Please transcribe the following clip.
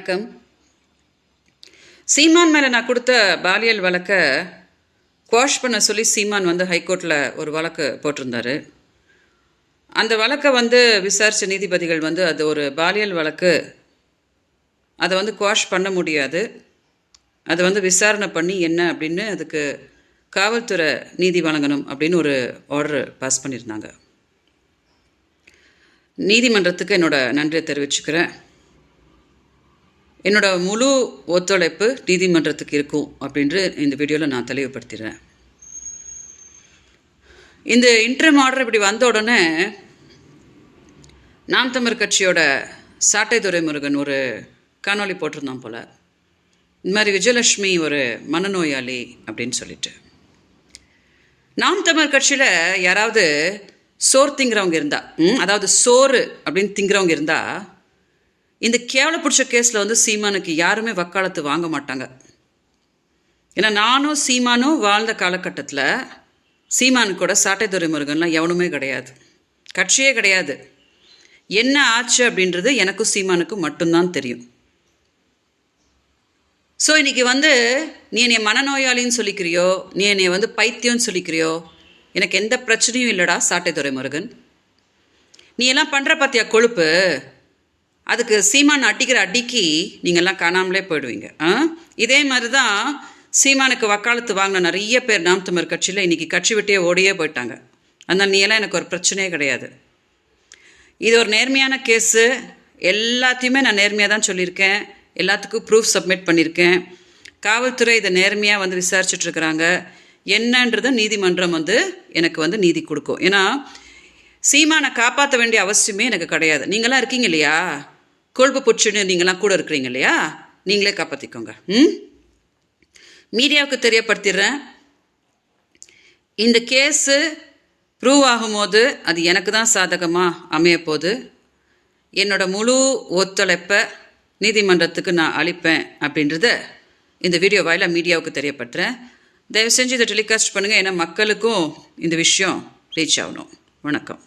வணக்கம். சீமான் மேலே நான் கொடுத்த பாலியல் வழக்கை குவாஷ் பண்ண சொல்லி சீமான் ஹைகோர்ட்டில் ஒரு வழக்கு போட்டிருந்தார். அந்த வழக்கை விசாரித்த நீதிபதிகள் அது ஒரு பாலியல் வழக்கு, அதை குவாஷ் பண்ண முடியாது, அதை விசாரணை பண்ணி என்ன அப்படின்னு அதுக்கு காவல்துறை நீதி வழங்கணும் அப்படின்னு ஒரு ஆர்டர் பாஸ் பண்ணியிருந்தாங்க. நீதிமன்றத்துக்கு என்னோடய நன்றியை தெரிவிச்சுக்கிறேன். என்னோட முழு ஒத்துழைப்பு நீதிமன்றத்துக்கு இருக்கும் அப்படின்று இந்த வீடியோவில் நான் தெளிவுபடுத்திடுறேன். இந்த இன்டர்ம் ஆர்டர் இப்படி வந்த உடனே நாம் தமிழர் கட்சியோட சாட்டை துரைமுருகன் ஒரு காணொளி போட்டிருந்தான் போல், இந்த மாதிரி விஜயலட்சுமி ஒரு மனநோயாளி அப்படின்னு சொல்லிட்டு. நாம் தமிழர் கட்சியில் யாராவது சோறு திங்கிறவங்க இருந்தால், அதாவது சோறு அப்படின்னு திங்கிறவங்க இருந்தால், இந்த கேவல பிடிச்ச கேஸில் சீமானுக்கு யாருமே வக்காலத்து வாங்க மாட்டாங்க. ஏன்னா நானும் சீமானும் வாழ்ந்த காலகட்டத்தில் சீமானுக்கு கூட சாட்டை துரைமுருகன்லாம் எவனுமே கிடையாது, கட்சியே கிடையாது. என்ன ஆச்சு அப்படின்றது எனக்கும் சீமானுக்கும் மட்டும்தான் தெரியும். ஸோ இன்றைக்கி நீ என்னை மனநோயாளின்னு சொல்லிக்கிறியோ, நீ என்னை பைத்தியம்னு சொல்லிக்கிறியோ, எனக்கு எந்த பிரச்சனையும் இல்லைடா சாட்டை துரைமுருகன். நீ எல்லாம் பண்ணுற பார்த்தியா கொழுப்பு, அதுக்கு சீமான் அடிக்கிற அடிக்கி நீங்கள்லாம் காணாமலே போயிடுவீங்க. இதே மாதிரி தான் சீமானுக்கு வக்காலத்து வாங்கின நிறைய பேர் நாம் தமிழர் கட்சியில் இன்றைக்கி கட்சி விட்டே ஓடியே போயிட்டாங்க. அதனால் நீ எல்லாம் எனக்கு ஒரு பிரச்சனையே கிடையாது. இது ஒரு நேர்மையான கேஸு, எல்லாத்தையுமே நான் நேர்மையாக தான் சொல்லியிருக்கேன், எல்லாத்துக்கும் ப்ரூஃப் சப்மிட் பண்ணியிருக்கேன். காவல்துறை இதை நேர்மையாக விசாரிச்சுட்ருக்குறாங்க. என்னன்றதை நீதிமன்றம் எனக்கு நீதி கொடுக்கும். ஏன்னா சீமானை காப்பாற்ற வேண்டிய அவசியமே எனக்கு கிடையாது. நீங்களாம் இருக்கீங்க இல்லையா, கொழுப்பு புடிச்சுன்னு நீங்களாம் கூட இருக்கிறீங்க இல்லையா, நீங்களே காப்பாற்றிக்கோங்க. மீடியாவுக்கு தெரியப்படுத்திடுறேன், இந்த கேஸு ப்ரூவ் ஆகும்போது அது எனக்கு தான் சாதகமாக அமையப்போகுது. என்னோட முழு ஒத்துழைப்பை நீதிமன்றத்துக்கு நான் அளிப்பேன் அப்படின்றத இந்த வீடியோ வாயிலாக மீடியாவுக்கு தெரியப்படுத்துகிறேன். தயவு செஞ்சு இதை டெலிகாஸ்ட் பண்ணுங்கள், ஏன்னா மக்களுக்கும் இந்த விஷயம் ரீச் ஆகணும். வணக்கம்.